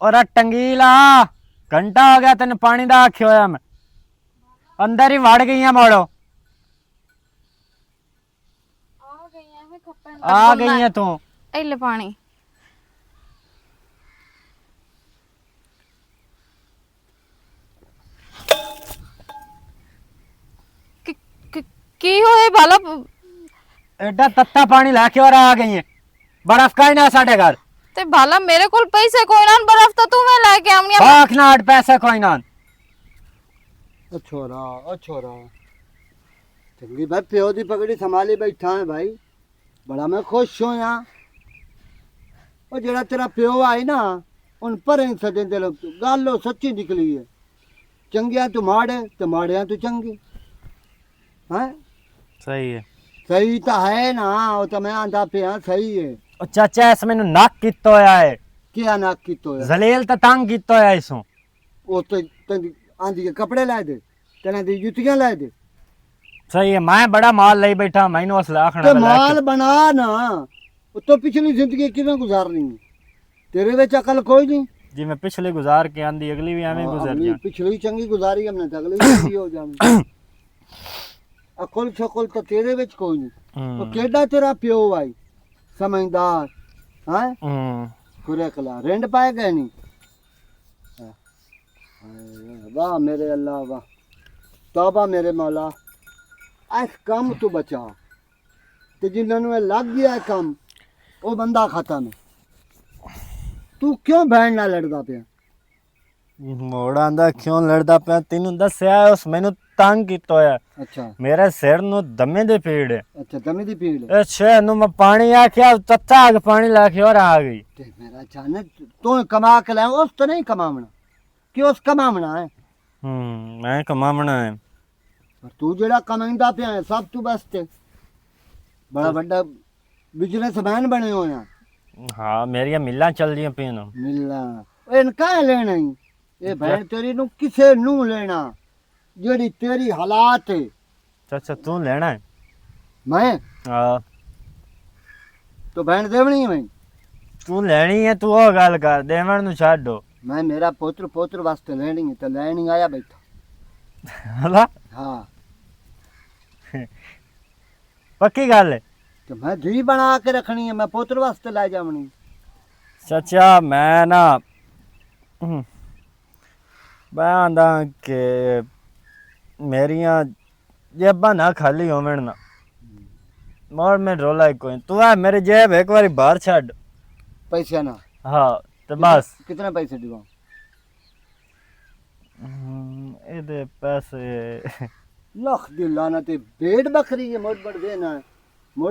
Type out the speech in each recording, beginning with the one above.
और टंगीला घंटा हो गया तेन पानी दा आख्या होया मैं अंदर ही वड़ गई मोड़ो आ गई है तू इले पानी की होए भला एडा तत्ता पानी लाके और आ गई है बर्फ का ही ना साढ़े घर ते भला मेरे कोल पैसे कोई ना बर्फ तो तू मैं लेके आऊंगी बाख ना आठ पैसा कोई ना छोरा चंगी भाई प्यो दी पगड़ी संभाली बैठा है भाई बड़ा मैं खुश हूं यहाँ और जेड़ा तेरा प्यो आई ना उन पर सजें दे लोग गल सच्ची निकली है चंगिया तू माड़े तो माड़िया तू चंगी हैं सही है सही तो है ना वो तो मैं आंदा पे हाँ सही है ओ चाचा इस मैनू नक कितो होया है क्या नाक की तो है जलील तो तंग कितो होया इसों वो तो आंधी के कपड़े लाए दे तेना दी जुतियां लाए दे सही है मैं बड़ा माल ले बैठा मैनू असला आखना तो माल बना ना वो तो पिछली जिंदगी किवें गुजारनी है तेरे विच अकल कोई नहीं जी मैं पिछले गुजार के आंदी अगली भी एवं गुजर जा पिछली चंगी गुजारी हमने तो अगली चंगी हो जानी अकल शकल तो तेरे विच कोई नहीं तो केड़ा तेरा प्यो आई समझदार हैं खुरे कला रेंड पाए गए नहीं वाह मेरे अल्लाह वाह तौबा मेरे मौला इस कम तू बचा ते जिन्होंने लग गया कम वो बंदा खत्म है तू क्यों बहन ना लड़दा पिया मोड़ा आंदा क्यों लड़दा पिया तेनू दस्या उस मैनू तंग कितो होया अच्छा मेरे सिर नु दमे दे पीड़ है अच्छा दमे दी पीड़ है अच्छा नु मैं पानी आख्या तत्ता आग पानी लाके और आ गई ते मेरा अचानक तू कमा के लाया उस तो नहीं कमावना क्यों उस कमावना है मैं कमावना है पर तू जेड़ा कमांदा पिया है सब तू बस ते बड़ा बड़ा बिजनेसमैन बने हो यहाँ हाँ मेरिया मिल्ला चल रही पे ना मिलना इनका लेना ही ये बहन तेरी नु किसे नू लेना जेड़ी तेरी हालात है चाचा तू लेना है मैं हाँ तो बहन देवनी है मैं तू लेनी है तू वो गल कर देवण नु छाड़ दो मैं मेरा पोत्र वास्ते लेनी है तो लेनी आया बैठा हला हाँ पक्की गल है तो मैं धी बना के रखनी है मैं पोत्र वास्ते ला जावनी चाचा मैं ना मैं आंदा के मेरिया जेबा ना खाली होवन ना मोर में रोला कोई तू आ मेरी जेब एक बारी बाहर छड़ पैसे ना हाँ तो बस कितने पैसे दिवाऊं ਇਹਦੇ ਪੈਸੇ लख दी लानत है भेड़ बकरी है मोड़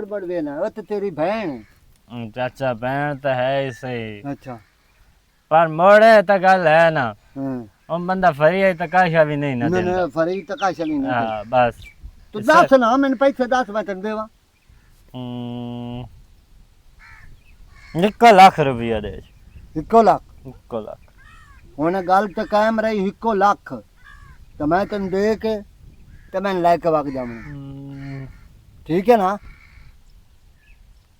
बड़ देना वो तो तेरी बहन है चाचा बहन तो है ही सही अच्छा पर मोड़े तो गल है ना हाँ ਉਹ ਬੰਦਾ ਫਰੀ ਹੈ ਤਾਂ ਕਾਸ਼ਾ ਵੀ ਨਹੀਂ ਨਾ ना ਦਿੰਦਾ फरी तो का चली ना ਹਾਂ ਬਸ तू दस ना मैंने पैसे 10 मैं तेन देवा 1 ਲੱਖ ਰੁਪਇਆ ਦੇ 1 लाख 1 ਲੱਖ ਹੁਣ ਗੱਲ ਤਾਂ ਕਾਇਮ ਰਹੀ 1 ਲੱਖ तो मैं तेन दे के तो मैं लेके वग जाऊंगा ठीक है ना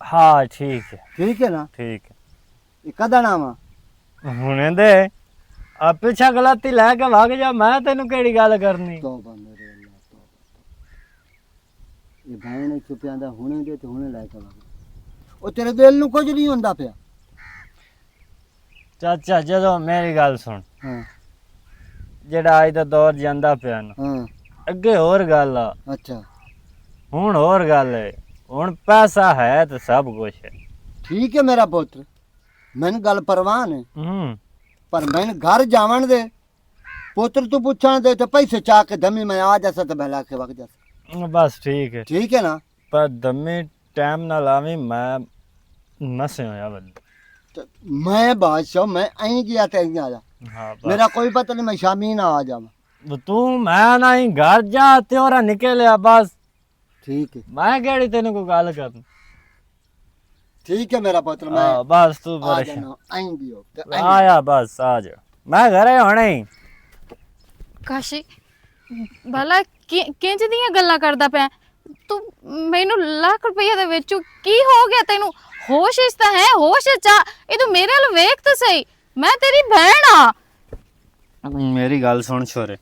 ਹਾਂ ਠੀਕ ਹੈ ठीक है ना ਠੀਕ ਹੈ ये कदा नाम ਹੁਣੇ ਦੇ ਆ ਪਿੱਛਾ ਗਲਤੀ ਲੈ ਕੇ ਵਗ ਜਾ ਮੈਂ ਤੈਨੂੰ ਕਿਹੜੀ ਗੱਲ ਕਰਨੀ तौबा मेरे अल्लाह तौबा ये बहन चुपिया दा हुणे दे ते हुणे लेके वग ओ तेरे दिल नु कुछ नहीं हुंदा पिया ਚਾਚਾ ਜਦੋਂ ਮੇਰੀ ਗੱਲ ਸੁਣ हां ਜਿਹੜਾ ਅੱਜ ਦਾ ਦੌਰ ਜਾਂਦਾ ਪਿਆ ਨਾ हां ਅੱਗੇ ਹੋਰ ਗੱਲ ਆ अच्छा ਹੁਣ ਹੋਰ ਗੱਲ ਹੈ ਹੁਣ ਪੈਸਾ ਹੈ ਤੇ ਸਭ ਕੁਝ ਹੈ ठीक है मेरा पुत्र मैंने गल परवान है पर मैंने घर जावन दे पुत्र तू पूछण दे तो पैसे चाह के दमी मैं आ जासा तो बहला के वग जासा बस ठीक है ठीक है ना पर दमी टाइम ना लावी मैं नसे होया बंद तो मैं बादशाह मैं अहीं गया ते अहीं आया हाँ मेरा कोई पता नहीं मैं शामी ना आ जावा तू मैं ना ही घर जा त्योरा निकलिया बस ठीक है मैं केड़ी तेन को गल करनी ठीक है मेरा पुत्र मैं बस तू आ परेशान जाना अहीं भी हो ते अहीं आया बस आ जा मैं घरे होने ही ਕਾਸ਼ੀ ਭਲਾ ਕਿੰਜ ਦੀਆਂ ਗੱਲਾਂ ਕਰਦਾ ਪਿਆ ਤੂੰ ਮੈਨੂੰ ਲੱਖ ਰੁਪਈਆ ਦੇ ਵਿੱਚੋਂ ਕੀ ਹੋ ਗਿਆ ਤੈਨੂੰ ਹੋਸ਼ ਇਸ ਤਾਂ ਹੈ ਹੋਸ਼ ਚਾ ਇਹ ਤੂੰ ਮੇਰੇ ਵੱਲ ਵੇਖ ਤਾਂ ਸਹੀ मैं तेरी बहन हाँ। मेरी गल सुन छोरे,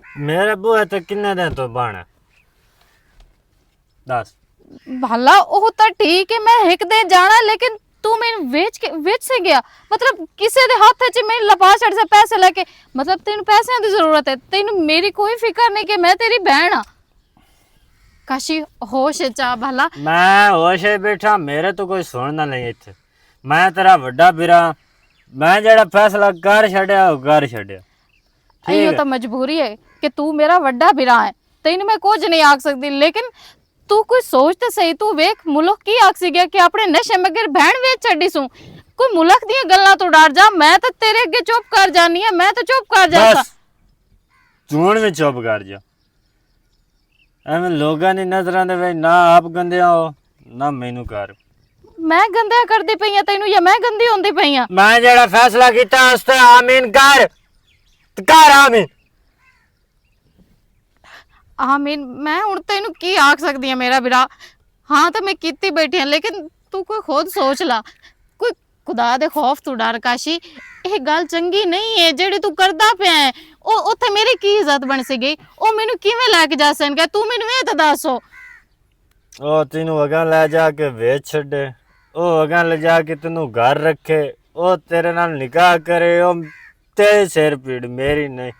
मेरे बूहे ते किन्ने दिन तो बन दस। भला ਉਹ ਤਾਂ ਠੀਕ ਹੈ ਮੈਂ ਇੱਕ ਦਿਨ ਜਾਣਾ ਲੇਕਿਨ ਤੂੰ ਮੈਨੂੰ ਵੇਚ ਸੇ ਗਿਆ ਮਤਲਬ ਕਿਸੇ ਦੇ ਹੱਥ 'ਚ ਮੈਂ ਲਪਾ ਛੱਡ ਸੇ ਪੈਸੇ ਲੈ ਕੇ ਮਤਲਬ ਤੈਨੂੰ ਪੈਸਿਆਂ ਦੀ ਜ਼ਰੂਰਤ ਹੈ ਤੈਨੂੰ ਮੇਰੀ ਕੋਈ ਫਿਕਰ ਨਹੀਂ ਕਿ ਮੈਂ ਤੇਰੀ ਭੈਣ ਆ ਕਾਸ਼ੀ ਹੋਸ਼ ਚ ਆ ਭਲਾ ਮੈਂ ਹੋਸ਼ ਹੀ ਬੈਠਾ ਮੇਰੇ ਤੋਂ ਕੋਈ ਸੁਣਨਾ ਨਹੀਂ ਇੱਥੇ ਮੈਂ ਤੇਰਾ ਵੱਡਾ ਵੀਰਾ ਮੈਂ ਜਿਹੜਾ ਫੈਸਲਾ ਕਰ ਛੱਡਿਆ ਉਹ ਕਰ ਛੱਡਿਆ ਇਹ ਤਾਂ ਮਜਬੂਰੀ ਹੈ ਕਿ ਤੂੰ ਮੇਰਾ ਵੱਡਾ ਵੀਰਾ ਹੈ ਤੈਨੂੰ ਮੈਂ ਕੁਝ ਨਹੀਂ ਆਖ ਸਕਦੀ ਲੇਕਿਨ तू कोई सोच तो सही तू वेख मुल्क की आखसी गया कि अपने नशे मगर बहन वेच छड़ी सू कोई मुल्क दी गल्लां तो डर जा मैं तो तेरे अगे चुप कर जानी है मैं तो चुप कर जा बस तू हुण भी चुप कर जा ਐਵੇਂ ਲੋਕਾਂ ਦੀ ਨਜ਼ਰਾਂ ਦੇ ਵਿੱਚ ਨਾ ਆਪ ਗੰਦੇ ਹੋ ਨਾ ਮੈਨੂੰ ਕਰ मैं गंदा करदी पई आ तैनू या मैं गंदी होंदी पई आ मैं जेड़ा फैसला कीता उस ते आमीन कर आमीन आमीन मैं हुण तैनू की आख सकदी हां मेरा वीरा हां तो मैं कीती बैठी हां लेकिन तू कोई खुद सोच ला कोई खुदा दे खौफ तू डर काशी ਇਹ ਗੱਲ ਚੰਗੀ ਨਹੀਂ ਹੈ ਜਿਹੜੀ ਤੂੰ ਕਰਦਾ ਪਿਆ ਹੈ ਉਹ ਉੱਥੇ ਮੇਰੀ ਕੀ ਇੱਜ਼ਤ ਬਣ ਸੀਗੀ ਉਹ ਮੈਨੂੰ ਕਿਵੇਂ ਲੈ ਕੇ ਜਾ ਸਕਣਗੇ ਤੂੰ ਮੈਨੂੰ ਇਹ ਤਾਂ ਦੱਸੋ ਉਹ ਤੈਨੂੰ ਅਗਾਂ ਲੈ ਜਾ ਕੇ ਵੇਚ ਛੱਡੇ ਉਹ ਅਗਾਂ ਲੈ ਜਾ ਕੇ ਤੈਨੂੰ ਘਰ ਰੱਖੇ ਉਹ ਤੇਰੇ ਨਾਲ ਨਿਕਾਹ ਕਰੇ ਉਹ ਤੇਰੇ ਸਿਰ ਪੀੜ ਮੇਰੀ ਨਹੀਂ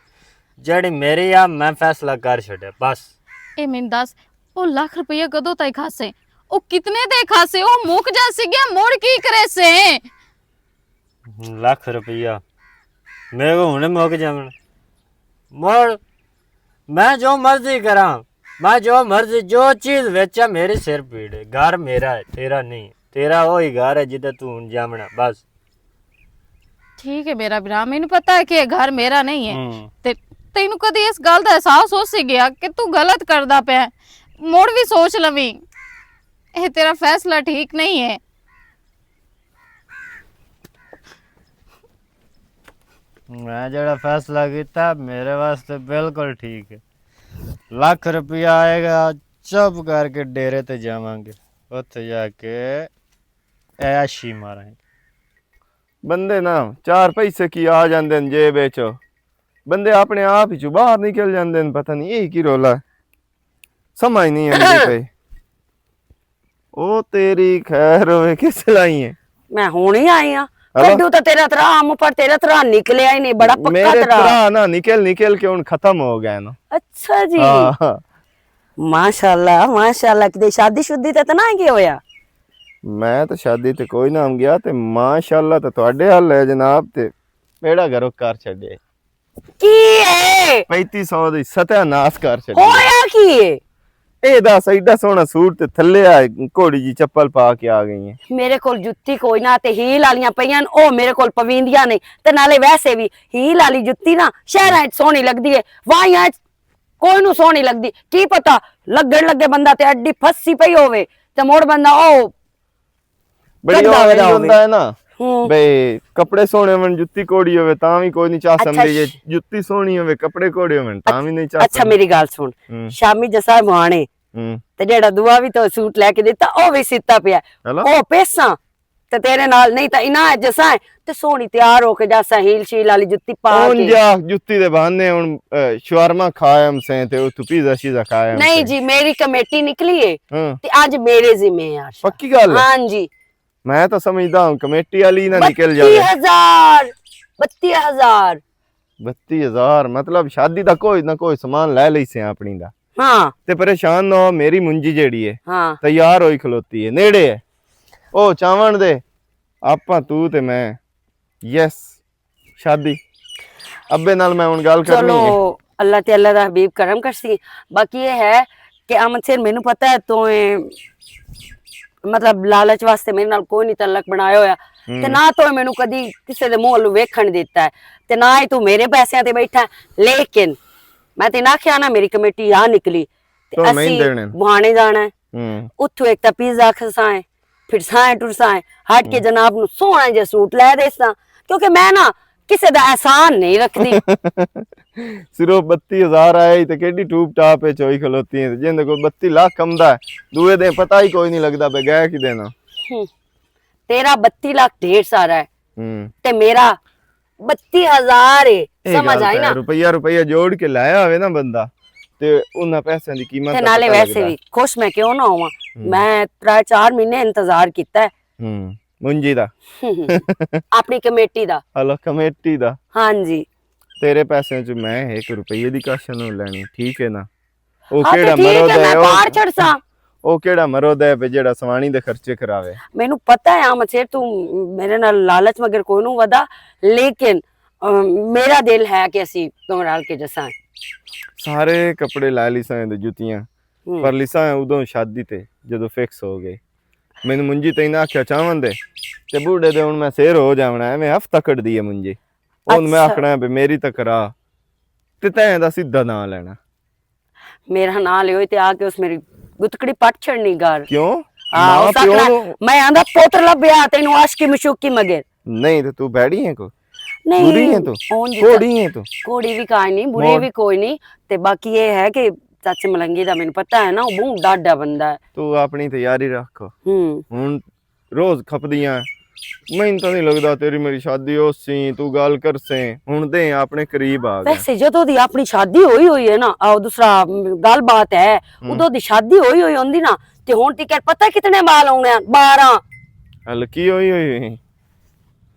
ਜਿਹੜੀ ਮੇਰੀ ਆ ਮੈਂ ਫੈਸਲਾ ਕਰ ਛੱਡਿਆ ਬਸ ਇਹ ਮੈਨੂੰ ਦੱਸ ਉਹ ਲੱਖ ਰੁਪਏ ਕਦੋਂ ਤੱਕ ਖਾਸੇ ਉਹ ਕਿਤਨੇ ਦੇ ਖਾਸੇ ਉਹ ਮੁੱਕ ਜਾ ਸੀ ਗਿਆ ਮੋੜ ਕੀ ਕਰੇ ਸੇ ਲੱਖ ਰੁਪਈਆ ਮੇਰੇ ਕੋ ਹੁਣੇ ਮੁੱਕ ਜਾਵਣ ਮੋੜ ਮੈਂ ਜੋ ਮਰਜ਼ੀ ਕਰਾਂ ਮੈਂ ਜੋ ਮਰਜ਼ੀ ਜੋ ਚੀਜ਼ ਵੇਚਾਂ ਮੇਰੇ ਸਿਰ ਪੀੜ ਹੈ ਘਰ ਮੇਰਾ ਹੈ ਤੇਰਾ ਨਹੀਂ ਤੇਰਾ ਉਹੀ ਘਰ ਹੈ ਜਿੱਥੇ ਤੂੰ ਹੁਣ ਜਾਵਣਾ ਬਸ ठीक है मेरा भरा मैनू पता है कि ये घर मेरा नहीं है ते तेनू कदी इस गल दा एहसास हो सी गया कि तू गलत करदा पे मुड़ भी सोच लवी ये तेरा फैसला ठीक नहीं है मैं जड़ा फैसला किया मेरे वास्ते बिल्कुल ठीक है लाख रुपया आएगा चुप करके डेरे ते जावांगे उत्थे जाके ऐशी मारांगे ਬੰਦੇ ਨਾ ਚਾਰ ਪੈਸੇ ਕੀ ਆ ਜਾਂਦੇ ਨੇ ਜੇਬ ਵਿੱਚ ਬੰਦੇ ਆਪਣੇ ਆਪ ਹੀ ਚੋਂ ਬਾਹਰ ਨਿਕਲ ਜਾਂਦੇ ਨੇ ਪਤਾ ਨਹੀਂ ਇਹ ਕੀ ਰੋਲਾ ਸਮਝ ਨਹੀਂ ਆਉਂਦੀ ਪਈ ਉਹ ਤੇਰੀ ਖੈਰ ਹੋਵੇ ਕਿਸ ਲਈ ਹੈ मैं हुणे आई हाँ कड्डू तो तेरा तरा आम पर तेरा तरा निकलिया ही नहीं बड़ा पक्का मेरे तरा तरा ना निकल के उन खत्म हो गए ना अच्छा जी हाँ माशाल्लाह किते शादी शुद्धी तो ना की होया मैं तो शादी ते कोई नाम गया ते माशाल्लाह तो ਤੁਹਾਡੇ ਹਾਲ ਹੈ ਜਨਾਬ ਤੇ ਮੇੜਾ ਘਰੋਂ ਕਰ ਛੱਡੇ की है 3500 ਦੀ ਸਤਿਆਨਾਸ਼ ਕਰ ਛੱਡੇ होया की है ਇਹ ਦੱਸ ਐਡਾ ਸੋਹਣਾ ਸੂਟ ਤੇ ਥੱਲੇ ਆ ਘੋੜੀ ਜੀ ਚੱਪਲ ਪਾ ਕੇ ਆ ਗਈ ਹੈ मेरे कोल जुत्ती कोई ना ते हील वालियां पईयां ओ मेरे कोल पवींदियां नहीं ते नाले वैसे भी हील वाली जुत्ती ना शहरां च सोहनी लगदी है वाहियां च कोई नु सोहनी लगदी की पता लगन लगे बंदा ते अड्डी फसी पई होवे ते मोड़ बंदा ओ ਬੜੀ ਲੱਗਦਾ ਹੁੰਦਾ ਹੈ ਨਾ हूं ਬਈ ਕੱਪੜੇ ਸੋਹਣੇ ਹੋਣ ਜੁੱਤੀ ਕੋੜੀ ਹੋਵੇ ਤਾਂ ਵੀ ਕੋਈ ਨਹੀਂ ਚਾਹ अच्छा, ਸਮਝੀ ਜੇ ਜੁੱਤੀ ਸੋਹਣੀ ਹੋਵੇ ਕੱਪੜੇ ਕੋੜੇ ਹੋਣ ਤਾਂ ਵੀ ਨਹੀਂ ਚਾਹ अच्छा मेरी गल सुन हम्म। शामी जसा मुहाने ਹੂੰ ਤੇ ਜਿਹੜਾ ਦੁਆ ਵੀ ਤੋ ਸੂਟ ਲੈ ਕੇ ਦਿੱਤਾ ਉਹ ਵੀ ਸਿੱਤਾ ਪਿਆ ਹੈਲੋ ਉਹ ਪੈਸਾ ਤੇ ਤੇਰੇ ਨਾਲ ਨਹੀਂ ਤਾਂ ਇਨਾ ਜਸਾ ਤੇ ਸੋਹਣੀ ਤਿਆਰ ਹੋ ਕੇ ਜਾਸਾ ਹੀਲ ਸ਼ੀਲ ਵਾਲੀ ਜੁੱਤੀ ਪਾ ਹੁਣ ਕੇ ਜਾ ਜੁੱਤੀ ਦੇ ਬਹਾਨੇ ਹੁਣ ਸ਼ਵਰਮਾ ਖਾਇਮ ਸੇ ਤੇ ਉਹ ਪੀਜ਼ਾ ਸ਼ੀਜ਼ਾ ਖਾਇਮ ਨਹੀਂ ਜੀ ਮੇਰੀ ਕਮੇਟੀ ਨਿਕਲੀ ਏ ਹਾਂ ਤੇ ਅੱਜ ਮੇਰੇ ਜ਼ਿੰਮੇ ਆ ਪੱਕੀ ਗੱਲ ਹੈ ਹਾਂ ਜੀ ਮੈਂ ਤਾਂ ਸਮਝਦਾ ਹਾਂ ਕਮੇਟੀ ਵਾਲੀ ਨਾ ਨਿਕਲ ਜਾਵੇ 32000 32000 मतलब शादी ਦਾ ਕੋਈ ਨਾ ਕੋਈ ਸਮਾਨ ਲੈ ਲਈ ਸੇ ਆਪਣੀ ਦਾ ਹਾਂ ਤੇ ਪਰੇਸ਼ਾਨ ਨਾ ਹੋ ਮੇਰੀ ਮੁੰਜੀ ਜਿਹੜੀ ਹੈ ਹਾਂ ਤਿਆਰ ਹੋਈ ਖਲੋਤੀ ਹੈ ਨੇੜੇ ਹੈ ਉਹ ਚਾਵਣ ਦੇ ਆਪਾਂ ਤੂੰ ਤੇ ਮੈਂ ਯੈਸ ਸ਼ਾਦੀ ਅੱਬੇ ਨਾਲ ਮੈਂ ਹੁਣ ਗੱਲ ਕਰਨੀ ਹੈ ਚਲੋ ਅੱਲਾਹ ਤੇ ਅੱਲਾਹ ਦਾ ਹਬੀਬ ਕਰਮ ਕਰਸੀ ਬਾਕੀ ਇਹ ਹੈ ਕਿ ਅਮਨ ਸਿਰ ਮੈਨੂੰ ਪਤਾ ਹੈ ਤੂੰ मतलब लालच वास्ते मेरे नाल कोई नहीं तलक बनाया होया ते ना तो मैनू कदी किसी दे मुंह नु वेखण दिता है ते ना ही तू मेरे पैसियां ते बैठा लेकिन मैं ते ना आख्या ना मेरी कमेटी आ निकली ते तो मैं ही असी देने। बुहाने जाना है उठो एक ता पिज्जा खसाए फिर साए टुरसाए हट के जनाब नु सोहना जे सूट लै देसा क्योंकि मैं ना किसी दा एहसान नहीं रखदी सिर्फ 32000 आए ते केडी टूप टाप है चोई खलोती है जिंदे को 32 लाख कमदा है दूए दे पता ही कोई नहीं लगदा बे गए कि देना तेरा 32 लाख ढेर सारा है ते मेरा 32,000 है। समझ आई ना? रुपया रुपया जोड़ के लाया होवे ना बंदा ते उन्हां पैसों दी कीमत ते दा नाले पता वैसे लगदा। भी खुश मैं क्यों ना होवां। मैं 3-4 महीने इंतजार कीता है मुंजी दा अपनी कमेटी दा। हलो कमेटी दा हाँ जी। तेरे पैसे च मैं 1 रुपये दी काशन नहीं लेनी, ठीक है ना? ओ हाँ केड़ा ते ठीक मरोद है, मैं है बाहर चढ़सा। ओ केड़ा मरोद है जेड़ा सवाणी दे खर्चे करावे। मैनू पता है आम छे तू मेरे नाल लालच मगर कोई नू वदा, लेकिन मेरा दिल है कि असी दोवें रल के जसा। सारे कपड़े ला ली सां ते जुतियां पर लिसा उदों शादी ते जदों फिक्स हो गई। मैनू मुंजी तई ना आख्या चावन दे ते बूढ़े दे हुण मैं सेर हो जावना है, मैं हफ्ता कट दी है मुंजी हुण मैं अच्छा। आखना है भी मेरी तो करा ते तैं दा सीधा नां लेना। मेरा नाम लियो ते आके उस मेरी गुतकड़ी पट छड़नी घर। क्यों हाँ, मां उस प्यो आखना, नू मैं आंदा पुत्र लभया तेनू आशकी मशूकी मगर। नहीं ते तू बैठी है को नहीं बुरी है तू ऊंज घोड़ी है तू कोड़ी भी काई नहीं, बुरी मोड़। भी कोई नहीं। ते बाकी ये है कि चाचे मलंगी दा मैनू पता है ना, वो बहुत डाडा बंदा है। तू अपनी तैयारी रख हम्म। हुण रोज खपदियां मैनू तो नहीं लगदा तेरी मेरी शादी हो सी तू गल कर से हुण दे अपने करीब आ गए। वैसे जदों दी अपनी शादी होई है ना, दूसरा गल बात है उदों दी शादी होई होंदी ना ते हुण टिकट पता कितने बाल होने 12। हल्की होई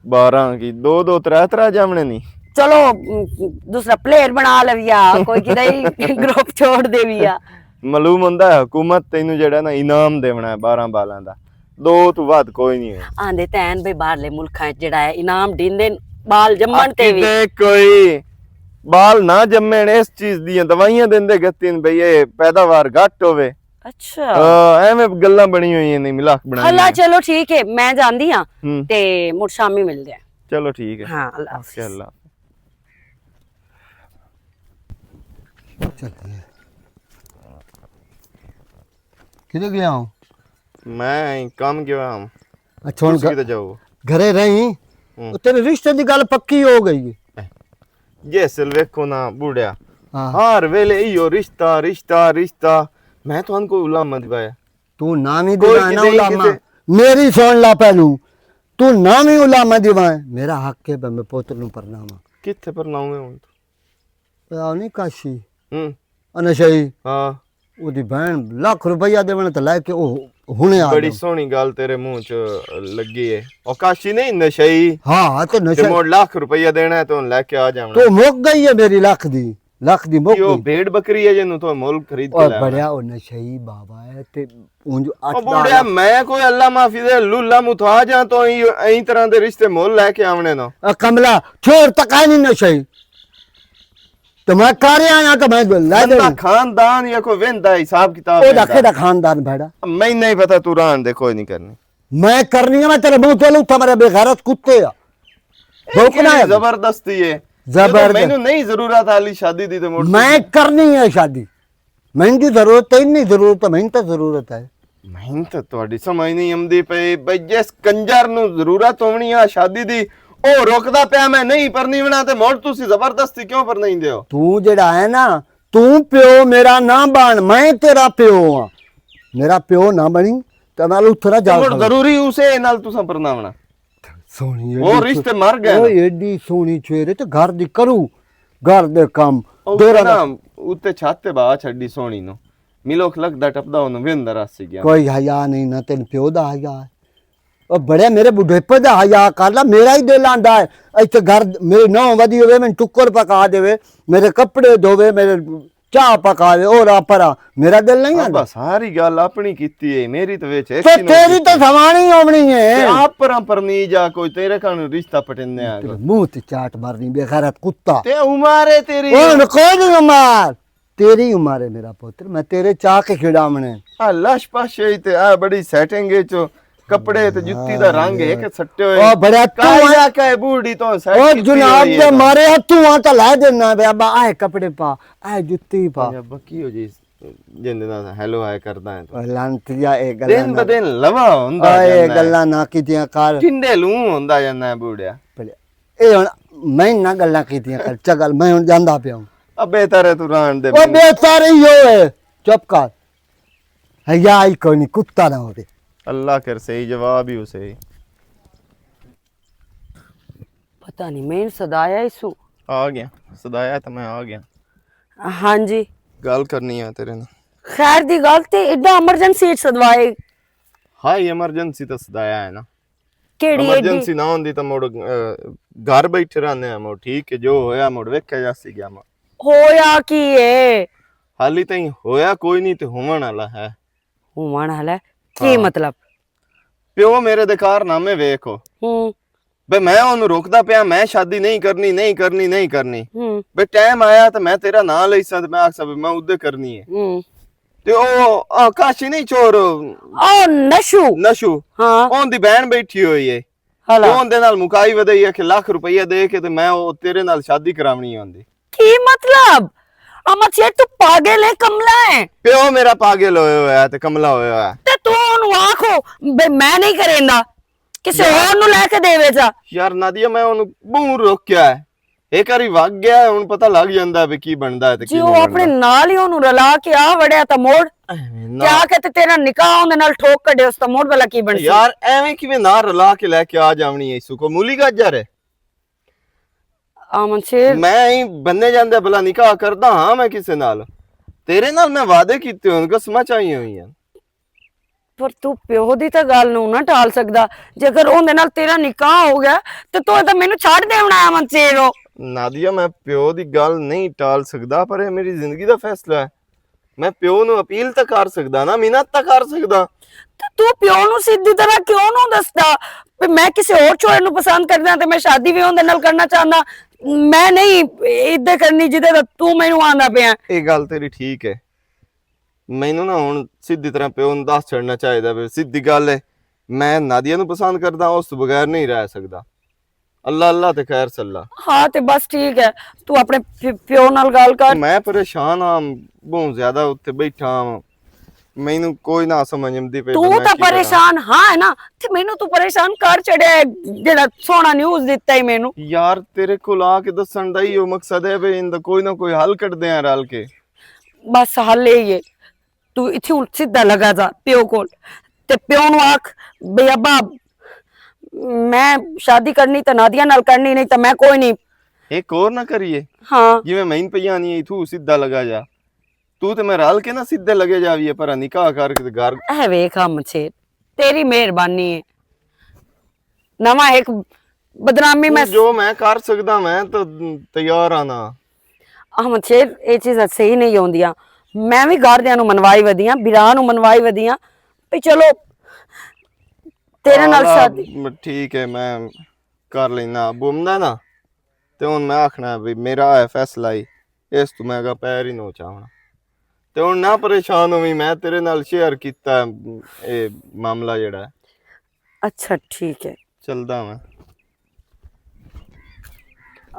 12 की 2 3 जामने नहीं। चलो दूसरा प्लेयर बना लविया कोई किदाई ग्रुप छोड़ देविया। मालूम हुंदा है हुकूमत तैनू जेड़ा ना इनाम देवना है 12 बालां दा, 2 तो बाद कोई नहीं है। आंदे तैन भाई बाहरले मुल्खां च जेड़ा है इनाम दिंदे बाल जम्मण ते भी। देख कोई बाल ना जम्मण इस चीज दी दवाइयां देंदे गत्तिन भई ये पैदावार घट होवे। अच्छा एवें गल्लां बनी हुई नहीं मिलाक बनाई। हला चलो ठीक है मैं जांदी हां हम्म। ते मुड़ शामी मिलदे हैं। चलो ठीक है। हाँ अल्लाह हाफिज़। अल्लाह चलिए किधर गया हूँ? मैं काम गया हम अच्छा हुण किधर जाओ घरे रही हम्म। तेरे रिश्ते की गल पक्की हो गई है। ये सिल वेखो ना बूढ़िया हाँ हर वेले इयो रिश्ता रिश्ता रिश्ता मैं तो उनको उलामा दिवाया। तू नाम ही कोई दिवाए ना किते- उलामा। किते- मेरी सुन ला पहलू तू नाम ही उलामा दिवाए मेरा हक है मैं पुत्र नु परनामा किथे पर लाऊंगे हुन पता नहीं काशी हम्म अनशई हाँ ओदी बहन लाख रुपया देवण ते लेके ओ हुने आ बड़ी जाऊं। सोहनी गल तेरे मुंह च लगी है और काशी नहीं नशई हाँ तो ते नशा मोड़ लाख रुपया देना है तो लेके आ जावना। तो मुक गई है मेरी लाख दी मुक यो गई। भेड़ बकरी है जिन्नु तो मोल खरीद के और लाया बढ़िया ओ नशई बाबा है ते उंज ओ 8 बूढ़िया मैं कोई अल्लाह माफी दे लुल्ला मुथा जा तो ऐ तरह दे रिश्ते मोल लेके आवने ना। कमला छोड़ तकाई नहीं नशई तो मैं कार्य आया तो मैं ला दे बंदा खानदान या कोई वेंदा हिसाब किताब ओ वेंदा। रखे दा खानदान भेड़ा मैं नहीं पता तू रान दे कोई नहीं करनी मैं करनी है मैं तेरे मुंह पे लूटा मेरे बेगैरत कुत्ते आ भौंकना है जबरदस्ती है जबरदस्त। मैंने नहीं जरूरत आली शादी दी तो मोड़ मैं करनी है शादी महंगी जरूरत है नहीं जरूरत है मैं तो जरूरत है मैं तो ਤੁਹਾਡੀ ਸਮਝ ਨਹੀਂ ਆਉਂਦੀ ਪਈ ਬਈ ਜਿਸ ਕੰਜਰ ਨੂੰ ਜ਼ਰੂਰਤ ਹੋਣੀ ਆ ਸ਼ਾਦੀ ਦੀ ਉਹ ਰੁਕਦਾ ਪਿਆ ਮੈਂ ਨਹੀਂ ਪਰਨੀ ਬਣਾ ਤੇ ਮੋੜ ਤੁਸੀਂ ਜ਼ਬਰਦਸਤੀ ਕਿਉਂ ਪਰ ਨਹੀਂ ਦਿਓ। तू जेड़ा है ना तू प्यो मेरा ना बन मैं तेरा प्यो हाँ मेरा प्यो ना बनी तो मैं उठरा जा ਮੋੜ ਜ਼ਰੂਰੀ ਉਸੇ ਨਾਲ ਤੁਸੀਂ ਪਰਨਾਵਣਾ सोनी ਉਹ ਰਿਸ਼ਤੇ ਮਰ ਗਏ ओ एडी सोनी छेरे तो घर दी करू घर दे काम ਉਹ ਨਾ ਉੱਤੇ ਛੱਤ ਤੇ ਬਾਹ ਛੱਡੀ ਸੋਹਣੀ ਨੂੰ ਮਿਲੋਖ ਲੱਗਦਾ ਟੱਪਦਾ ਉਹਨੂੰ ਵਿੰਦਰ ਆਸੀ ਗਿਆ। कोई हया नहीं ना तेन प्यो दा हया है ओ बड़े मेरे बुढ़ेपे दा हया कर ला मेरा ही दिल आंदा है इत्थे घर मेरी नौ वधी होवे मैं टुक्कर पका देवे मेरे कपड़े धोवे मेरे चाह पकावे और आपरा मेरा दिल नहीं आंदा ਬਸ ਸਾਰੀ ਗੱਲ ਆਪਣੀ ਕੀਤੀ ਹੈ ਮੇਰੀ ਤੇ ਵਿੱਚ तो तेरी तो सवानी होनी है ਆਪ ਪਰ ਨਹੀਂ ਜਾ ਕੋਈ ਤੇਰੇ ਕਾਨੂੰ ਰਿਸ਼ਤਾ ਪਟਿੰਨੇ ਆ तेरे मुंह ते चाट मारनी बेगैरत कुत्ता ਤੇ ਉਮਰ ਹੈ ਤੇਰੀ ओ कोई नहीं उमर तेरी उमर है मेरा पुत्र मैं तेरे चाह के खिड़ावने ਆ ਲਸ਼ ਪਾਸ਼ੇ ਤੇ ਆ ਬੜੀ ਸੈਟਿੰਗ ਚ ਕੱਪੜੇ ਤੇ ਜੁੱਤੀ ਦਾ ਰੰਗ ਹੈ ਕਿ ਸੱਟੇ ਹੋਏ ओ बड़ा तू ਕਾਇਆ ਕਾ ਬੂੜੀ ਤੋਂ ਸੈਟ ओ जनाब दे मारे तू आता ला देना बाबा आए कपड़े पा आए जुत्ती पा ਬੱਕੀ ਹੋ ਜੀ ਜਿੰਦੇ ਦਾ ਹੈਲੋ ਹਾय ਕਰਦਾ ਹੈ ओ लांतिया ए ਦਿਨ गल्ला ਬਦਿਨ ਲਵਾ ਹੁੰਦਾ ए ਜਾਂਦਾ गल्ला ना कीतियां कर ਟਿੰਡੇ ਲੂ ਹੁੰਦਾ ਜਾਂਦਾ ਹੈ ਬੂੜਿਆ ए हुन मैं ना गल्ला कीतियां कर चगल मैं हुन जांदा पिया हूं ਅਬੇ ਤਾਰੇ ਤੂੰ ਰਾਣ ਦੇ ओ बेचारी यो है चुप कर हया ही कोई नहीं कुत्ता ना होवे अल्लाह कर सही जवाब ही उसे ਪਤਾ ਨਹੀਂ ਮੈਨੂੰ ਸਦਾਇਆ ਇਸੂ। ਆ ਗਿਆ ਸਦਾਇਆ ਤਾਂ ਮੈਂ ਆ ਗਿਆ। ਹਾਂਜੀ ਗੱਲ ਕਰਨੀ ਆ ਤੇਰੇ ਨਾਲ। ਖੈਰ ਦੀ ਗੱਲ ਤੇ ਏਡਾ ਐਮਰਜੈਂਸੀ ਸਦਵਾਏ। ਹਾਈ ਐਮਰਜੈਂਸੀ ਤਾਂ ਸਦਾਇਆ ਹੈ ਨਾ। ਕਿਹੜੀ ਏਡੀ ਐਮਰਜੈਂਸੀ ਨਾ ਹੁੰਦੀ ਤਾਂ ਮੁੜ ਘਰ ਬੈਠੇ ਰਹਿੰਦੇ ਆ ਮੁੜ। ਠੀਕ ਹੈ ਜੋ ਹੋਇਆ ਮੁੜ ਵੇਖਿਆ ਜਾਸੀ ਗਿਆ ਮੈਂ। ਹੋਇਆ ਕੀ ਏ? ਹਾਲੀ ਤਾਈਂ ਹੋਇਆ ਕੋਈ ਨਹੀਂ ਤੇ ਹੋਣ ਵਾਲਾ ਹੈ। ਹੋਣ ਵਾਲਾ ਕੀ ਮਤਲਬ? ਪਿਓ ਮੇਰੇ ਦੇ ਕਾਰਨਾਮੇ ਵੇਖੋ। ਬਈ ਮੈਂ ਉਹਨੂੰ ਰੋਕਦਾ ਪਿਆ ਮੈਂ ਸ਼ਾਦੀ ਨਹੀਂ ਕਰਨੀ ਨਹੀਂ ਕਰਨੀ ਨਹੀਂ ਕਰਨੀ। ਬਈ ਟਾਈਮ ਆਇਆ ਤਾਂ ਮੈਂ ਤੇਰਾ ਨਾਂ ਲਈ ਸਾਂ ਤੇ ਮੈਂ ਆਖਸਾਂ ਵੀ ਮੈਂ ਉਹਦੇ ਕਰਨੀ ਹੈ। ਤੇ ਉਹ ਆਕਾਸ਼ੀ ਨਹੀਂ ਚੋਰ ਉਹ ਨਸ਼ੂ ਹਾਂ ਉਹਦੀ ਭੈਣ ਬੈਠੀ ਹੋਈ ਏ। ਉਹਦੇ ਨਾਲ ਮੁਕਾਈ ਵਧਈ ਹੈ ਕਿ ਲੱਖ ਰੁਪਈਆ ਦੇ ਕੇ ਤੇ ਮੈਂ ਉਹ ਤੇਰੇ ਨਾਲ ਸ਼ਾਦੀ ਕਰਾਉਣੀ ਹੁੰਦੀ। ਕੀ ਮਤਲਬ? ਅਮਰ ਛੇ ਤੂੰ ਪਾਗਲ ਹੈ ਕਮਲਾ ਹੈ? ਪਿਓ ਮੇਰਾ ਪਾਗਲ ਹੋਇਆ ਹੋਇਆ ਤੇ ਕਮਲਾ ਹੋਇਆ ਹੋਇਆ। ਤੇ ਤੂੰ ਉਹਨੂੰ ਆਖੋ ਬਈ ਮੈਂ ਨਹੀਂ ਕਰੇਂਦਾ ਕਿਸੇ ਹੋਰ ਨੂੰ ਲੈ ਕੇ ਦੇਵੇ ਜਾ। ਯਾਰ ਨਾਦੀਆ ਮੈਂ ਉਹਨੂੰ ਬਹੁਤ ਰੋਕਿਆ ਹੈ। ਇੱਕ ਵਾਰੀ ਵਗ ਗਿਆ ਹੁਣ ਪਤਾ ਲੱਗ ਜਾਂਦਾ ਵੀ ਕੀ ਬਣਦਾ ਹੈ ਤੇ ਕੀ ਜੀ ਨਹੀਂ ਉਹ ਬਣਦਾ। ਆਪਣੇ ਨਾਲ ਹੀ ਉਹਨੂੰ ਰਲਾ ਕੇ ਆ ਵੜਿਆ ਤਾਂ ਮੋੜ ਕਿਆ ਕਿ ਤੇ ਤੇਰਾ ਨਿਕਾਹ ਉਹਦੇ ਨਾਲ ਠੋਕ ਕੱਢੇ ਉਸ ਤਾਂ ਮੋੜ ਵਾਲਾ ਕੀ ਬਣ ਯਾਰ ਐਵੇਂ ਕਿਵੇਂ ਨਾ ਰਲਾ ਕੇ ਲੈ ਕੇ ਆ ਜਾਵਣੀ ਐ ਇਸੂ ਕੋ ਮੂਲੀ ਗਾਜਰ ਹੈ। ਅਮਨ ਛੇ ਮੈਂ ਹੀ ਬੰਨੇ ਜਾਂਦੇ ਭਲਾ ਨਿਕਾਹ ਕਰਦਾ ਹਾਂ ਮੈਂ ਕਿਸੇ ਨਾਲ। ਤੇਰੇ ਨਾਲ ਮੈਂ ਵਾਅਦੇ ਕੀਤੇ ਹੋਣ ਕਸਮਾਂ ਚਾਹੀਆਂ ਹੋਈਆਂ। ਪਰ ਤੂੰ ਪਿਓ ਦੀ ਤਾਂ ਗੱਲ ਨੂੰ ਨਾ ਟਾਲ ਸਕਦਾ। ਜੇਕਰ ਉਹਦੇ ਨਾਲ ਤੇਰਾ ਨਿਕਾਹ ਹੋ ਗਿਆ ਤੇ ਤੂੰ ਤਾਂ ਮੈਨੂੰ ਛੱਡ ਦੇਵਣਾ ਅਮਨ ਛੇ। ਨਾਦੀਆ ਮੈਂ ਪਿਓ ਦੀ ਗੱਲ ਨਹੀਂ ਟਾਲ ਸਕਦਾ ਪਰ ਇਹ ਮੇਰੀ ਜ਼ਿੰਦਗੀ ਦਾ ਫੈਸਲਾ ਹੈ। ਮੈਂ ਪਿਓ ਨੂੰ ਅਪੀਲ ਤਾਂ ਕਰ ਸਕਦਾ ਨਾ ਮਿਹਨਤ ਤਾਂ ਕਰ ਸਕਦਾ। ਤੇ ਤੂੰ ਪਿਓ ਨੂੰ ਸਿੱਧੀ ਤਰ੍ਹਾਂ ਕਿਉਂ ਨੂੰ ਦੱਸਦਾ ਵੀ ਮੈਂ ਕਿਸੇ ਹੋਰ ਛੋੜੇ ਨੂੰ ਪਸੰਦ ਕਰਦਾ ਤੇ ਮੈਂ ਸ਼ਾਦੀ ਵੀ ਉਹਦੇ ਨਾਲ ਕਰਨਾ ਚਾਹੁੰਦਾ। ਮੈਂ ਨਹੀਂ ਇੱਦਾਂ ਕਰਨੀ ਜਿਹਦੇ ਦਾ ਤੂੰ ਮੈਨੂੰ ਆਂਦਾ ਪਿਆ। ਇਹ ਗੱਲ ਤੇਰੀ ਠੀਕ ਹੈ। ਮੈਨੂੰ ਨਾ ਹੁਣ ਸਿੱਧੀ ਤਰ੍ਹਾਂ ਪਿਓ ਨੂੰ ਦੱਸ ਛੱਡਣਾ ਚਾਹੀਦਾ ਵੀ ਸਿੱਧੀ ਗੱਲ ਹੈ ਮੈਂ ਨਾਦੀਆ ਨੂੰ ਪਸੰਦ ਕਰਦਾ ਉਸ ਤੋਂ ਬਗੈਰ ਨਹੀਂ ਰਹਿ ਸਕਦਾ। ਅੱਲਾ ਅੱਲਾ ਤੇ ਖੈਰ ਸੱਲਾ। ਹਾਂ ਤੇ ਬਸ ਠੀਕ ਹੈ ਤੂੰ ਆਪਣੇ ਪਿਓ ਨਾਲ ਗੱਲ ਕਰ। ਮੈਂ ਪਰੇਸ਼ਾਨ ਆ ਬਹੁਤ ਜ਼ਿਆਦਾ ਉੱਥੇ ਬੈਠਾ ਹਾਂ। ਮੈਨੂੰ ਕੋਈ ਨਾ ਸਮਝ ਆਉਂਦੀ ਪਈ ਤੂੰ ਤਾਂ ਪਰੇਸ਼ਾਨ ਹਾਂ ਹੈ ਨਾ ਤੇ ਮੈਨੂੰ ਤੂੰ ਪਰੇਸ਼ਾਨ ਕਰ ਛੜਿਆ ਜਿਹੜਾ ਸੋਹਣਾ ਨਿਊਜ਼ ਦਿੱਤਾ ਹੀ ਮੈਨੂੰ। ਯਾਰ ਤੇਰੇ ਕੋਲ ਆ ਕੇ ਦੱਸਣ ਦਾ ਹੀ ਉਹ ਮਕਸਦ ਹੈ ਵੀ ਇਹਦਾ ਕੋਈ ਨਾ ਕੋਈ ਹੱਲ ਕੱਢਦੇ ਆ ਰਲ ਕੇ। ਬਸ ਹੱਲ ਇਹ ਹੈ ਤੂੰ ਇੱਥੇ ਹੁਣ ਸਿੱਧਾ ਲਗਾ ਜਾ ਪਿਓ ਕੋਲ ਤੇ ਪਿਓ ਨੂੰ ਆਖ ਬਈ ਅੱਬਾ ਮੈਂ ਸ਼ਾਦੀ ਕਰਨੀ ਤਾਂ ਨਾਦੀਆ ਨਾਲ ਕਰਨੀ ਨਹੀਂ ਤਾਂ ਮੈਂ ਕੋਈ ਨਹੀਂ। ਇੱਕ ਹੋਰ ਨਾ ਕਰੀਏ ਹਾਂ ਜਿਵੇਂ ਮੈਂ ਪਈਆਂ ਨਹੀਂ ਤੂੰ ਸਿੱਧਾ ਲਗਾ ਜਾ। ਤੂੰ ਤੇ ਮੈਂ ਰਲ ਕੇ ਨਾ ਸਿੱਧੇ ਲਗੇ ਜਾਵੀਏ ਪਰ ਨਿਕਾਹ ਕਰਕੇ ਤੇ ਘਰ ਇਹ ਵੇਖ ਮਛੇ ਤੇਰੀ ਮਿਹਰਬਾਨੀ ਹੈ। ਨਵਾਂ ਇੱਕ ਬਦਨਾਮੀ ਮੈਂ ਜੋ ਮੈਂ ਕਰ ਸਕਦਾ ਮੈਂ ਤਾਂ ਤਿਆਰ ਆ ਨਾ। ਮਛੇ ਇਹ ਚੀਜ਼ਾਂ ਸਹੀ ਨਹੀਂ ਆਉਂਦੀਆਂ। ਮੈਂ ਵੀ ਘਰਦਿਆਂ ਨੂੰ ਮਨਵਾਈ ਵਧੀਆਂ ਬਿਰਾਂ ਨੂੰ ਮਨਵਾਈ ਵਧੀਆਂ ਵੀ ਚਲੋ ਤੇਰੇ ਨਾਲ ਸ਼ਾਦੀ। ਠੀਕ ਹੈ ਮੈਂ ਕਰ ਲੈਣਾ ਬੁੰਦਾ ਨਾ ਤੇ ਹੁਣ ਮੈਂ ਆਖਣਾ ਵੀ ਮੇਰਾ ਹੈ ਫੈਸਲਾ ਹੀ ਇਸ ਤੋਂ ਮੈਂ ਅਗਾ ਪੈਰ ਹੀ ਨੋ ਚਾਹਣਾ ਤੇ ਹੁਣ ਨਾ ਪਰੇਸ਼ਾਨ ਹੋਵੀਂ ਮੈਂ ਤੇਰੇ ਨਾਲ ਸ਼ੇਅਰ ਕੀਤਾ ਇਹ ਮਾਮਲਾ ਜਿਹੜਾ। ਅੱਛਾ ਠੀਕ ਹੈ ਚੱਲਦਾ ਮੈਂ।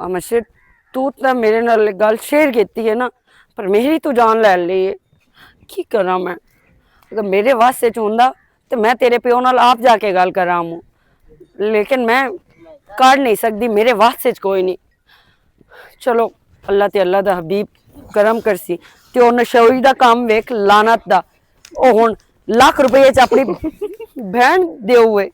ਅਮਰਸ਼ੇਰ ਤੂੰ ਤਾਂ ਮੇਰੇ ਨਾਲ ਗੱਲ ਸ਼ੇਅਰ ਕੀਤੀ ਹੈ ਨਾ ਪਰ ਮੇਰੀ ਤੂੰ ਜਾਨ ਲੈ ਲਈ ਹੈ। ਕੀ ਕਰਾਂ ਮੈਂ? ਅਗਰ ਮੇਰੇ ਵਾਸਤੇ ਚ ਹੁੰਦਾ ਤੇ ਮੈਂ ਤੇਰੇ ਪਿਓ ਨਾਲ ਆਪ ਜਾ ਕੇ ਗੱਲ ਕਰਾਂ ਮੂੰ ਲੇਕਿਨ ਮੈਂ ਕਰ ਨਹੀਂ ਸਕਦੀ ਮੇਰੇ ਵਾਸਤੇ ਚ ਕੋਈ ਨਹੀਂ। ਚਲੋ ਅੱਲਾ ਤੇ ਅੱਲਾ ਦਾ ਹਬੀਬ ਕਰਮ ਕਰਸੀ ਤੇ ਉਹ ਨਸ਼ੋਈ ਦਾ ਕੰਮ ਵੇਖ ਲਾਨਤ ਦਾ ਉਹ ਹੁਣ ਲੱਖ ਰੁਪਏ ਚ ਆਪਣੀ ਭੈਣ ਦੇਉਏ।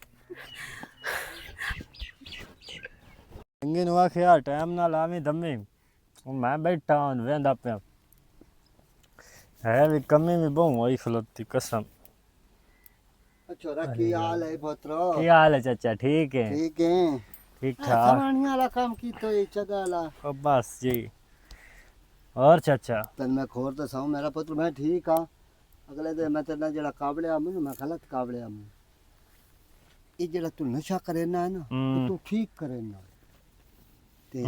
ਚੰਗੇ ਨੂੰ ਆਖਿਆ ਟਾਈਮ ਨਾਲ ਆਵੀਂ ਦਮੀ ਹੁਣ ਮੈਂ ਬੈਠਾ ਹਾਂ ਵੇਂਦਾ ਪਿਆ ਹੈ ਵੀ ਕਮੀ ਵੀ ਬਹੁ ਹੋਈ ਖਲੋਤੀ ਕਸਮ। छोरा की हाल है पुत्रो? ਕੀ ਹਾਲ ਹੈ ਚਾਚਾ ਠੀਕ ਹੈ ठीक है। ठीक ठाक कहानी वाला काम की तो इच्छा वाला ओ बस जी और चाचा तन मैं खोर तो साऊं मेरा पुत्र मैं ठीक हाँ। अगले दिन मैं तेरे जरा काबले आमू मैं गलत काबले आमू ये जरा तू नशा करे ना है ना तो तू ठीक करे ना ते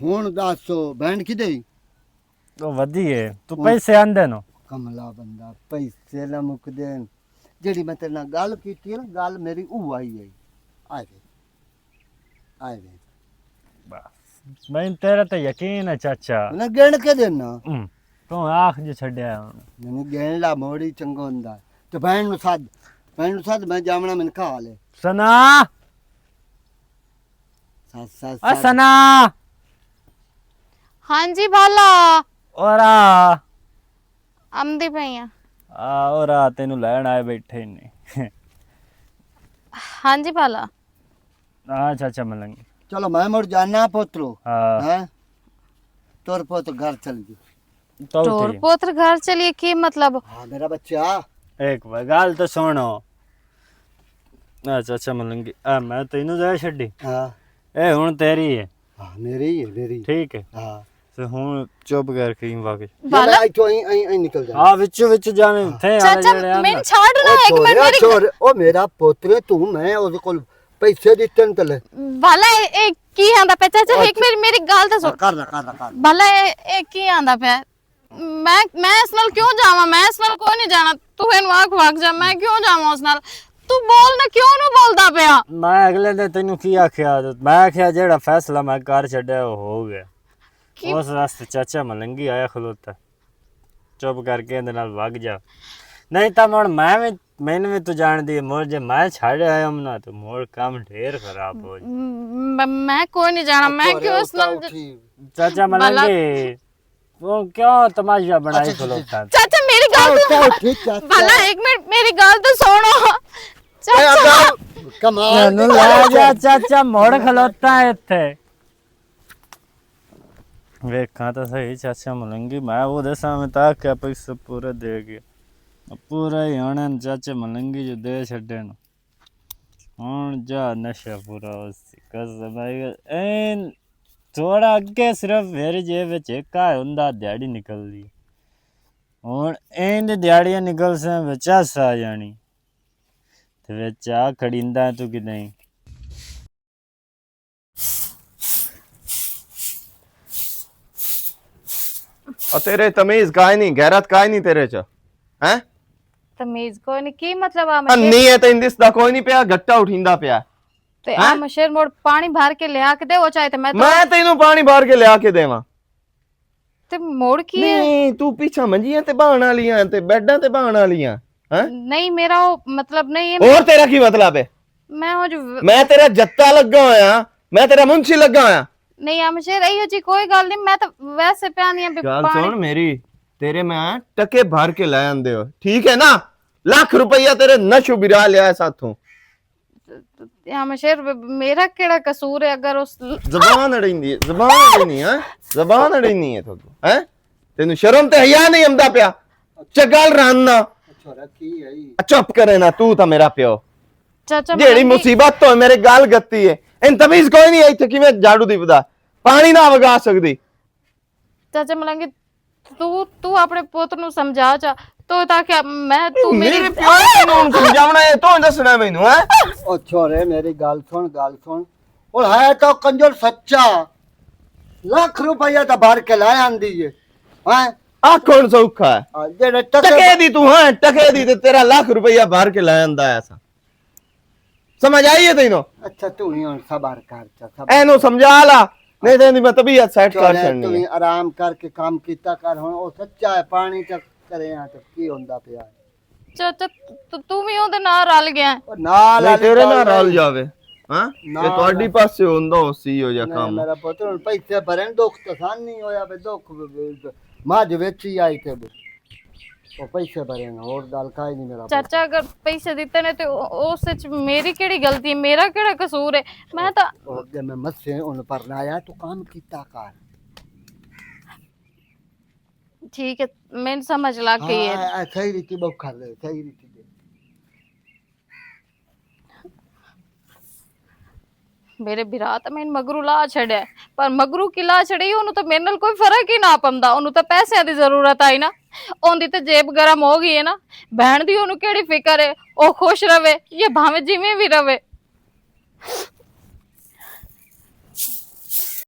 हुन दसो बहन किदे ਉਹ ਵਧੀਆ ਤੂੰ ਪੈਸੇ ਆਂਦੇ ਨੋ कमला बंदा पैसे ना मुक देन जेड़ी मैं तेरे नाल गल कीती है ना गल मेरी ऊ आई है आए वे ਬਸ ਮੈਨੂੰ ਤੇਰਾ ਤੇ ਯਕੀਨ ਹੈ ਚਾਚਾ ना गिण के देना ਤੂੰ ਆਖ ਜੋ ਛੱਡਿਆ ਹੁਣ मैंने गिण ला मोड़ी चंगो हुंदा ते बहन नु सद मैं जावना मैंने कहा ले सना सस सस आ सना ਹਾਂਜੀ ਭਾਲਾ ਔਰ ਆ ਆਮਦੀ ਪਈਆਂ। ਔਰ ਆ ਤੈਨੂੰ ਲੈਣ ਆਏ ਬੈਠੇ ਨੇ ਹਾਂਜੀ ਭਾਲਾ ਆ ਚਾਚਾ ਮਲੰਗੀ चलो मैं मुड़ जाना पुत्रो हाँ हैं तोर पुत्र घर चल गई तो टोर ठीक। पोत्र घर चलिए की मतलब? हाँ मेरा बच्चा एक गाल तो सुनो। अच्छा मलंगी मैं तेनू जा छड्डी हाँ ए हुन तेरी है हाँ मेरी है मेरी ठीक है हाँ ਤੇ ਹੁਣ ਚੁੱਪ ਕਰਕੇ ਵਾਗੇ बाला आई तो आई निकल जा ਆ ਵਿੱਚ ਜਾਵੇਂ ਥੇ ਆ चाचा ਜਿਹੜੇ ਆ मैं छाड़ ना एक मिनट मेरी छोड़ ओ मेरा पुत्र तू मैं ਉਹਦੇ ਕੋਲ ਪੈਸੇ ਦਿੱਤੇ ਨੇ ਤਲੇ बाला ए की आंदा पे चाचा एक मेरी गाल तो सुन ਕਰ बाला ए की आंदा पे मैं इस नाल क्यों जावां मैं इस नाल कोई नहीं जाना तू ਇਹਨੂੰ ਆਖ ਜਾ मैं क्यों जावां उस नाल तू बोल ना क्यों नहीं बोलदा पिया ਮੈਂ ਅਗਲੇ ਦਿਨ ਤੈਨੂੰ ਕੀ ਆਖਿਆ ਮੈਂ ਆਖਿਆ ਜਿਹੜਾ ਫੈਸਲਾ ਮੈਂ ਕਰ ਛੱਡਿਆ ਉਹ ਹੋ ਗਿਆ ਕੀ? ਉਸ ਵਾਸਤੇ ਚਾਚਾ ਮਲੰਗੀ ਆਇਆ ਖਲੋਤਾ ਚੁੱਪ ਕਰਕੇ ਇਹਦੇ ਨਾਲ ਵਗ ਜਾ ਨਹੀਂ ਤਾਂ ਹੁਣ ਮੈਨੂੰ ਵੀ ਤੂੰ ਜਾਣਦੀ ਹੈ ਮੋਰ ਜੇ ਮੈਂ ਛੱਡ ਆਇਆ ਨਾ ਤੇ ਮੋਰ ਕੰਮ ਢੇਰ ਖਰਾਬ ਹੋ ਜਾ मैं कोई नहीं जाना मैं क्यों इस नाल ਚਾਚਾ ਮਲੰਗੀ वो क्यों तमाशा बनाई खलोता चाचा मेरी गाल तो ठीक है बाला एक मिनट मेरी गाल तो सुनो चाचा कमाल ਮੈਨੂੰ ਲੈ ਜਾ ਚਾਚਾ ਮੋੜ ਖਲੋਤਾ ਹੈ ਇੱਥੇ ਵੇਖਾਂ ਤਾਂ ਸਹੀ ਚਾਚਾ ਮਲੰਗੀ ਮੈਂ ਉਹਦੇ ਸਾਹਮਣੇ ਤਾਂ ਕਿ ਪੈਸੇ ਪੂਰੇ ਦੇ ਗਿਆ ਪੂਰਾ ਹੀ ਹੋਣਾ ਚਾਚਾ ਮਲੰਗੀ ਜੋ ਦੇ ਛੱਡੇ ਨੂੰ ਹੁਣ ਜਾ ਨਸ਼ਾ ਪੂਰਾ ਉਸ ਕਸਮ ਐਨ ਥੋੜਾ ਅੱਗੇ ਸਿਰਫ ਮੇਰੇ ਜੇਬ ਵਿੱਚ ਇੱਕ ਆ ਹੁੰਦਾ ਦਿਹਾੜੀ ਨਿਕਲਦੀ ਹੁਣ ਇਹਦੇ ਦਿਹਾੜੀਆਂ ਨਿਕਲ ਸੇ ਵਿੱਚ ਆ ਜਾਣੀ ਤੇ ਵਿੱਚ ਆ ਖੜਿੰਦਾ ਤੂੰ ਕਿ ਨਹੀਂ और तेरे तमीज काय नहीं गैरत काय नहीं तेरे च हैं तमीज कोई नहीं की मतलब आ नहीं है तो इंदिस दा कोई नहीं पिया गट्टा उठिंदा पिया ते आ मशेर मोड़ पानी भर के ले आके दे वो चाहे ते मैं तो मैं तेनू पानी भर के लिया के देवा ते मोड़ की है नहीं तू पीछा मंजियां ते बाण वालियां ते बेडां ते बाण वालियां हैं नहीं मेरा वो मतलब नहीं है और तेरा की मतलब है मैं वो जो मैं तेरा जत्ता लगा होया मैं तेरा मुंशी लगा होया नहीं आ मशेर आई जी कोई गल नहीं मैं तो वैसे प्यानी है गल पानी सुन मेरी तेरे मैं टके भर के ले आंदे हो ठीक है ना लाख रुपया तेरे नशु बिरा लिया है साथों या मशेर मेरा केड़ा कसूर है अगर उस जबान अड़ींदी है जबान अड़ींदी है तो हैं तेनु शर्म ते हया नहीं आंदा पिया चगल रानना छोरा की है चुप करे ना तू था मेरा प्यो चाचा जेड़ी मलंगी- मुसीबत तो मेरे गाल गत्ती है इन तमीज कोई नहीं आई थे कि मैं झाड़ू दीपदा पानी ना वगा सकदी चाचा मलंगी तू अपने पुत्र नु समझा चा तो ताकि मैं तू मेरे मेरी प्यो ਨੂੰ ਸਮਝਾਉਣਾ ਹੈ ਤੂੰ ਦੱਸਣਾ ਮੈਨੂੰ ਹੈ ओ छोरे मेरी गाल सुन और है तो कंजर सच्चा लाख रुपया तो भर के लाया आंदी है हैं ਆ ਕੌਣ ਸੌਖਾ ਹੈ जेड़े ਟਕੇ टके ਦੀ ਤੂੰ ਹੈ ਟਕੇ ਦੀ ਤੇ ਤੇਰਾ ਲੱਖ ਰੁਪਇਆ ਭਰ ਕੇ ਲੈ ਆਂਦਾ ਐਸਾ ਸਮਝ ਆਈ ਹੈ ਤੈਨੂੰ अच्छा तू ही और सबर कर चा ਇਹਨੂੰ ਸਮਝਾ ਲਾ ਨਹੀਂ ਤੇ ਇਹਦੀ ਮੈਂ ਤਬੀਅਤ ਸੈੱਟ ਕਰ तू ਛੱਡਣੀ ही ਹੈ आराम करके काम कीता कर हुन ओ सच्चा है पानी तक करे आ तो की होंदा पिया चाचा तू भी ਉਹਦੇ ਨਾਲ ਰਲ ਗਿਆ ਹੈ। और नाल ਨਹੀਂ ਤੇਰੇ ਨਾਲ ਰਲ ਜਾਵੇ ਹਾਂ ਨਾ, ਤੇ ਤੁਹਾਡੀ ਪਾਸੇ ਹੁੰਦਾ ਸੀ ਹੋ ਜਾ नहीं, ਕੰਮ मेरा पुत्र हुन पैसे भरन दुख तो सान नहीं होया बे दुख मां वेची आई थे ओ पैसे भरे और दाल खाई नहीं मेरा चाचा अगर पैसे ਦਿੱਤੇ ਨੇ ਤੇ ਉਸ ਵਿੱਚ ਮੇਰੀ ਕਿਹੜੀ ਗਲਤੀ ਹੈ ਮੇਰਾ ਕਿਹੜਾ ਕਸੂਰ ਹੈ ਮੈਂ ਤਾਂ और जब मैं मत से उन पर लाया तो काम कीता कर ठीक है मैंने समझ लग गई है हाँ सही रीति बहुत कर ले सही रीति दे ਮੇਰੇ ਵਿਰਾਹ ਤਾਂ ਮੈਂ ਮਗਰੂ ਲਾ ਛੜਿਆ ਪਰ ਮਗਰੂ ਕੀ ਲਾ ਛੜੀ ਉਹਨੂੰ ਤਾਂ ਮੇਰੇ ਨਾਲ ਕੋਈ ਫਰਕ ਹੀ ਨਾ ਪੰਦਾ ਉਹਨੂੰ ਤਾਂ ਪੈਸਿਆਂ ਦੀ ਜ਼ਰੂਰਤ ਆਈ ਨਾ ਉਹਦੀ ਤੇ ਜੇਬ ਗਰਮ ਹੋ ਗਈ ਹੈ ਨਾ ਭੈਣ ਦੀ ਉਹਨੂੰ ਕਿਹੜੀ ਫਿਕਰ ਹੈ ਉਹ ਖੁਸ਼ ਰਵੇ ਜਾਂ ਭਾਵੇਂ ਜਿਵੇਂ ਵੀ ਰਵੇ